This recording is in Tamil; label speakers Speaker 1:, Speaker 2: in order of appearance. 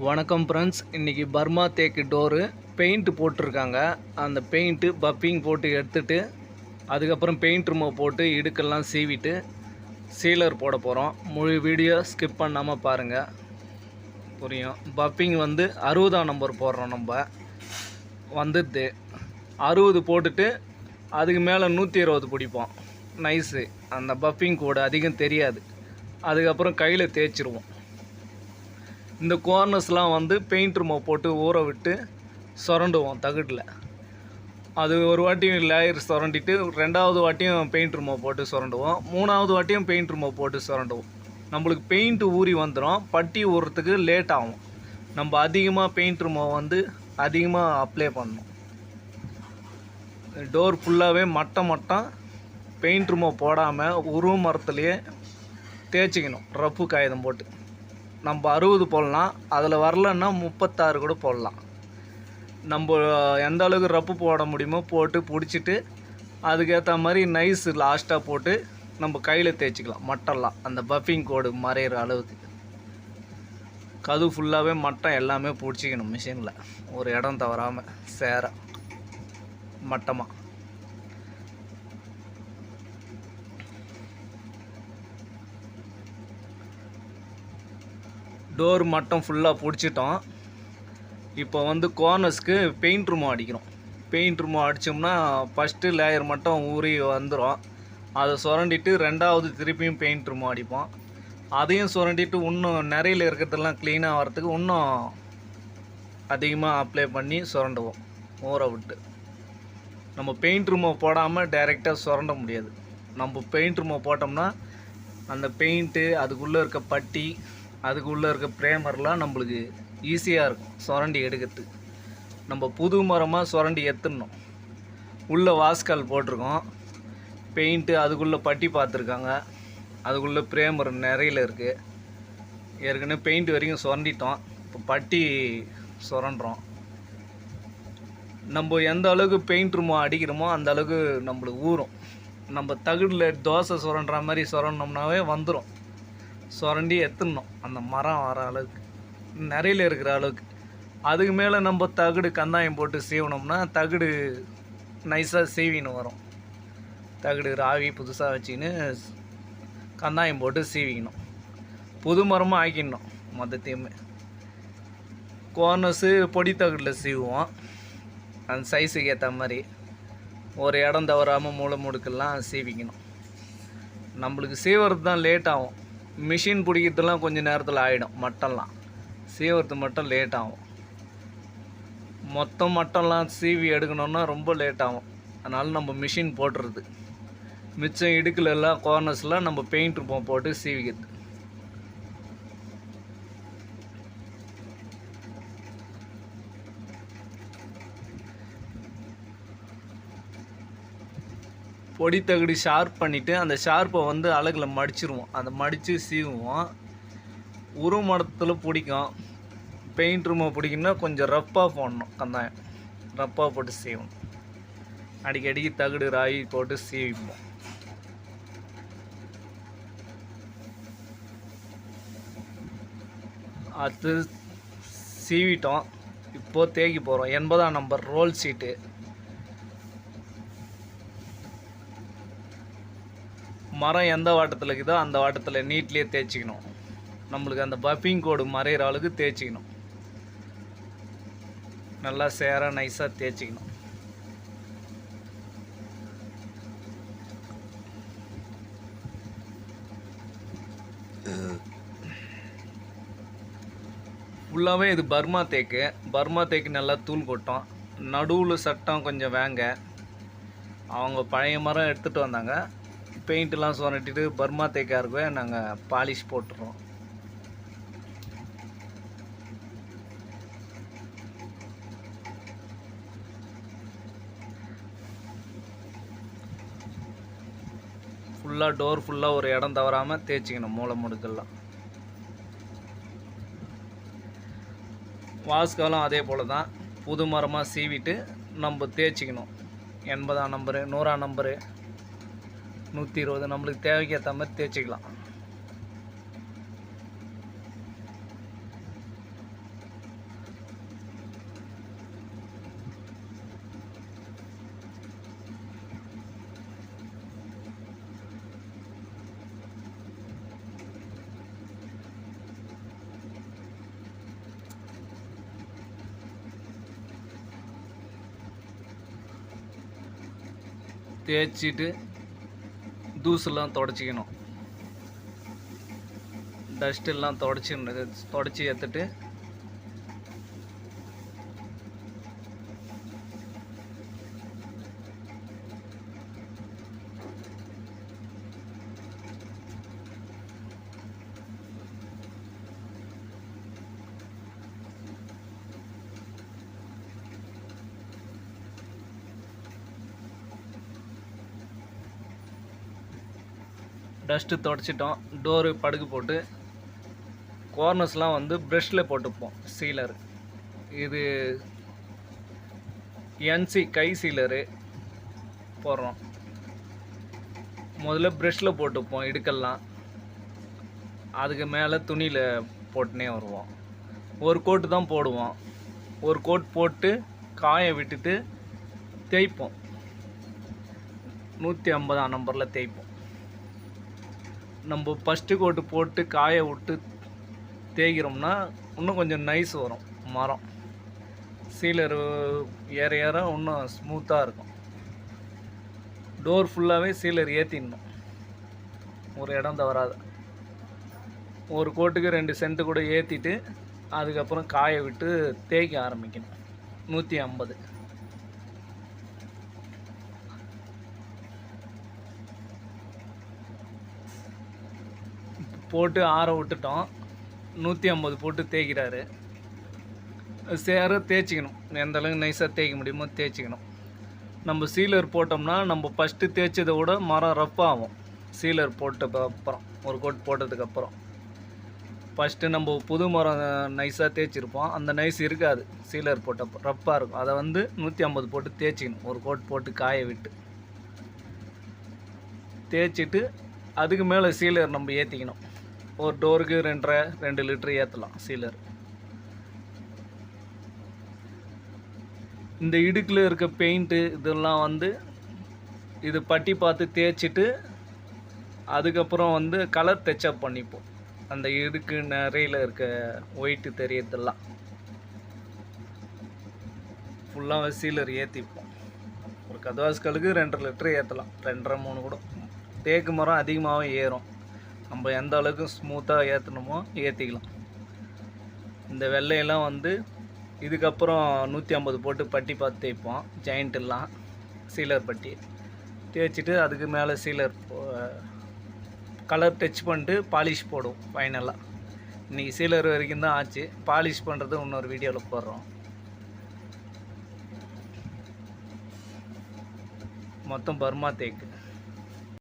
Speaker 1: வணக்கம் ஃப்ரெண்ட்ஸ். இன்றைக்கி பர்மா தேக்கு டோரு பெயிண்ட் போட்டிருக்காங்க. அந்த பெயிண்ட்டு பப்பிங் போட்டு எடுத்துட்டு அதுக்கப்புறம் பெயிண்ட் ரிமூவ் போட்டு இடுக்கெல்லாம் சீவிட்டு சீலர் போட போகிறோம். முழு வீடியோ ஸ்கிப் பண்ணாமல் பாருங்கள், புரியும். பப்பிங் வந்து 60ஆம் நம்பர் போடுறோம். நம்ம வந்துடுது 60 போட்டுட்டு அதுக்கு மேலே 120 பிடிப்போம். நைஸு. அந்த பப்பிங் கோடு அதிகம் தெரியாது. அதுக்கப்புறம் கையில் தேய்ச்சிருவோம். இந்த கார்னர்ஸ்லாம் வந்து பெயிண்ட் ரிமூவ் போட்டு ஊற விட்டு சுரண்டுவோம் தகுட்டில். அது ஒரு வாட்டியும் லேயர் சுரண்டிட்டு ரெண்டாவது வாட்டியும் பெயிண்ட் ரிமூவ் போட்டு சுரண்டுவோம். மூணாவது வாட்டியும் பெயிண்ட் ரிமூவ் போட்டு சுரண்டுவோம். நம்மளுக்கு பெயிண்ட் ஊறி வந்துடும். பட்டி ஊறுறதுக்கு லேட் ஆகும். நம்ம அதிகமாக பெயிண்ட் ரிமூவ் வந்து அதிகமாக அப்ளை பண்ணணும். டோர் ஃபுல்லாகவே மட்டம் பெயிண்ட் ரிமூவ் போடாமல் உருவ மரத்துலேயே தேய்ச்சிக்கணும். ரப்பு காகிதம் போட்டு நம்ம 60 போடலாம். அதில் வரலன்னா 36 கூட போடலாம். நம்ம எந்த அளவுக்கு ரப்பு போட முடியுமோ போட்டு பிடிச்சிட்டு அதுக்கேற்ற மாதிரி நைஸ் லாஸ்ட்டாக போட்டு நம்ம கையில் தேய்ச்சிக்கலாம். மட்டம்லாம் அந்த பஃபிங் கோடு மறையிற அளவுக்கு கது ஃபுல்லாகவே மட்டம் எல்லாமே பிடிச்சிக்கணும். மிஷினில் ஒரு இடம் தவறாமல் சேர மட்டமாக. டோர் மட்டும் ஃபுல்லாக பிடிச்சிட்டோம். இப்போ வந்து கார்னர்ஸ்க்கு பெயிண்ட் ரிமூவ் அடிக்கிறோம். பெயிண்ட் ரிமூவ் அடித்தோம்னா ஃபஸ்ட்டு லேயர் மட்டும் ஊறி வந்துடும். அதை சுரண்டிட்டு ரெண்டாவது திருப்பியும் பெயிண்ட் ரிமூவ் அடிப்போம். அதையும் சுரண்டிட்டு இன்னும் நிறையில் இருக்கிறதெல்லாம் க்ளீனாக வரத்துக்கு இன்னும் அதிகமாக அப்ளை பண்ணி சுரண்டுவோம் ஊற விட்டு. நம்ம பெயிண்ட் ரிமூவ் போடாமல் டைரெக்டாக சுரண்ட முடியாது. நம்ம பெயிண்ட் ரிமூவ் போட்டோம்னா அந்த பெயிண்ட்டு அதுக்குள்ளே இருக்க பட்டி அதுக்குள்ளே இருக்க ப்ரேமர்லாம் நம்மளுக்கு ஈஸியாக இருக்கும் சுரண்டி எடுக்கிறதுக்கு. நம்ம புது மரமாக சுரண்டி எடுத்துடணும். உள்ளே வாஸ்கால் போட்டிருக்கோம். பெயிண்ட்டு அதுக்குள்ளே பட்டி பார்த்துருக்காங்க. அதுக்குள்ளே ப்ரேமர் நிறையில் இருக்குது. ஏற்கனவே பெயிண்ட் வரைக்கும் சுரண்டிட்டோம். இப்போ பட்டி சுரண்டுறோம். நம்ம எந்த அளவுக்கு பெயிண்ட் ரிமூவ் அடிக்கிறோமோ அந்த அளவுக்கு நம்மளுக்கு ஊறும். நம்ம தகுடில் தோசை சுரண்டுற மாதிரி சுரண்டோம்னாவே வந்துடும். சுரண்டி எடுத்துடணும் அந்த மரம் வர அளவுக்கு, நிறையில் இருக்கிற அளவுக்கு. அதுக்கு மேலே நம்ம தகுடு கந்தாயம் போட்டு சீவனோம்னா தகுடு நைஸாக சீவின்னு வரும். தகுடு ராவி புதுசாக வச்சுக்கின்னு கந்தாயம் போட்டு சீவிக்கணும். புது மரமாக ஆக்கிடணும். மொத்தத்தையுமே கார்னர்ஸு பொடி தகுடில் சீவுவோம். அந்த சைஸுக்கு ஏற்ற மாதிரி ஒரு இடம் தவறாமல் மூளை முடுக்கெல்லாம் சீவிக்கணும். நம்மளுக்கு சீவுறது தான் லேட் ஆகும். மிஷின் பிடிக்கிறதுலாம் கொஞ்சம் நேரத்தில் ஆகிடும். மட்டம்லாம் சீவுறது மட்டும் லேட் ஆகும். மொத்தம் மட்டம்லாம் சீவி எடுக்கணுன்னா ரொம்ப லேட் ஆகும். அதனால் நம்ம மிஷின் போட்டுறது. மிச்சம் இடுக்கில் எல்லாம் கார்னர்ஸ்லாம் நம்ம பெயிண்ட் போட்டு சீவிக்கிறது. பொடி தகுடி ஷார்ப் பண்ணிவிட்டு அந்த ஷார்ப்பை வந்து அழகில் மடிச்சிருவோம். அதை மடித்து சீவுவோம். உரு மரத்தில் பிடிக்கும். பெயிண்ட் ரூமை பிடிக்குன்னா கொஞ்சம் ரப்பாக போடணும். கந்தாயம் ரப்பாக போட்டு சீவணும். அடிக்கடிக்கு தகுடு ராகி போட்டு சீவிப்போம். அது சீவிட்டோம். இப்போது தேய்க்க போகிறோம். 80ஆம் நம்பர் ரோல் சீட்டு. மரம் எந்த வாட்டத்தில் இருக்குதோ அந்த வாட்டத்தில் நீட்லேயே தேய்ச்சிக்கணும். நம்மளுக்கு அந்த பஃபிங் கோடு மறையிற அளவுக்கு தேய்ச்சிக்கணும். நல்லா சேர நைஸாக தேய்ச்சிக்கணும். ஃபுல்லாகவே இது பர்மா தேக்கு. பர்மா தேக்கு நல்லா தூள் கொட்டும். நடுவில் சட்டம் கொஞ்சம் வேங்க. அவங்க பழைய மரம் எடுத்துகிட்டு வந்தாங்க. பெயிண்ட்லாம் சுரண்டிட்டு பர்மா தேக்காக இருக்கவே நாங்கள் பாலிஷ் போட்டுறோம். ஃபுல்லாக டோர் ஃபுல்லாக ஒரு இடம் தவறாமல் தேய்ச்சிக்கணும். மூளை முடுக்கெல்லாம். வாஸ்காலும் அதே போல் தான். புது மரமாக சீவிட்டு நம்ம தேய்ச்சிக்கணும். 80ஆம் நம்பரு 100ஆம் நம்பரு 120 நம்மளுக்கு தேவைக்கு ஏற்ற மாதிரி தேய்ச்சிக்கலாம். தேய்ச்சிட்டு தூசெல்லாம் தொடச்சிக்கணும். டஸ்ட்டெல்லாம் தொடச்சி எடுத்துட்டு டஸ்ட்டு தொடச்சிட்டோம். டோரு படுகு போட்டு கார்னர்ஸ்லாம் வந்து ப்ரெஷ்ஷில் போட்டுப்போம். சீலர் இது என்சி கை சீலரு போடுறோம். முதல்ல ப்ரெஷ்ஷில் போட்டுப்போம் இடுக்கெல்லாம். அதுக்கு மேலே துணியில் போட்டுனே வருவோம். ஒரு கோட்டு தான் போடுவோம். ஒரு கோட் போட்டு காய விட்டுட்டு தேய்ப்போம். 150 நம்பரில் தேய்ப்போம். நம்ம ஃபஸ்ட்டு கோட்டு போட்டு காய விட்டு தேய்க்கிறோம்னா இன்னும் கொஞ்சம் நைஸ் வரும் மரம். சீலர் ஏற ஏற இன்னும் ஸ்மூத்தாக இருக்கும். டோர் ஃபுல்லாகவே சீலர் ஏற்றிடணும், ஒரு இடம் தவறாது. ஒரு கோட்டுக்கு 2 சென்ட்டு கூட ஏற்றிட்டு அதுக்கப்புறம் காய விட்டு தேய்க்க ஆரம்பிக்கணும். 150 போட்டு ஆற விட்டுட்டோம். 150 போட்டு தேய்க்கிறாரு. சேர தேய்ச்சிக்கணும். எந்த அளவுக்கு நைஸாக தேய்க்க முடியுமோ தேய்ச்சிக்கணும். நம்ம சீலர் போட்டோம்னா நம்ம ஃபஸ்ட்டு தேய்ச்சதை விட மரம் ரஃப்பாகும். சீலர் போட்டதுக்கப்புறம் ஒரு கோட் போட்டதுக்கப்புறம் ஃபஸ்ட்டு நம்ம புது மரம் நைஸாக தேய்ச்சிருப்போம். அந்த நைஸ் இருக்காது. சீலர் போட்டப்போ ரஃப்பாக இருக்கும். அதை வந்து 150 போட்டு தேய்ச்சிக்கணும். ஒரு கோட் போட்டு காய விட்டு தேய்ச்சிட்டு அதுக்கு மேலே சீலர் நம்ம ஏற்றிக்கணும். ஒரு டோருக்கு 2 லிட்டர் ஏற்றலாம் சீலர். இந்த இடுக்கில் இருக்க பெயிண்ட்டு இதெல்லாம் வந்து இது பட்டி பார்த்து தேய்ச்சிட்டு அதுக்கப்புறம் வந்து கலர் டச்சப் பண்ணிப்போம். அந்த இடுக்கு நிறையில் இருக்க ஒயிட்டு தெரியறதெல்லாம் ஃபுல்லாக சீலர் ஏற்றிப்போம். ஒரு கதவாஸ்களுக்கு 2 லிட்டர் ஏற்றலாம். 2.5 3 கூட. தேக்கு மரம் அதிகமாகவே ஏறும். நம்ம எந்த அளவுக்கு ஸ்மூத்தாக ஏற்றணுமோ ஏற்றிக்கலாம். இந்த வெள்ளையெல்லாம் வந்து இதுக்கப்புறம் 150 போட்டு பட்டி பார்த்து தேய்ப்போம். ஜாயிண்ட்டெல்லாம் சீலர் பட்டி தேய்ச்சிட்டு அதுக்கு மேலே சீலர் கலர் டச் பண்ணிட்டு பாலிஷ் போடுவோம். ஃபைனலாக இன்றைக்கி சீலர் வரைக்கும் தான் ஆச்சு. பாலிஷ் பண்ணுறது இன்னொரு வீடியோவில் போடுறோம். மொத்தம் பர்மா தேக்கு.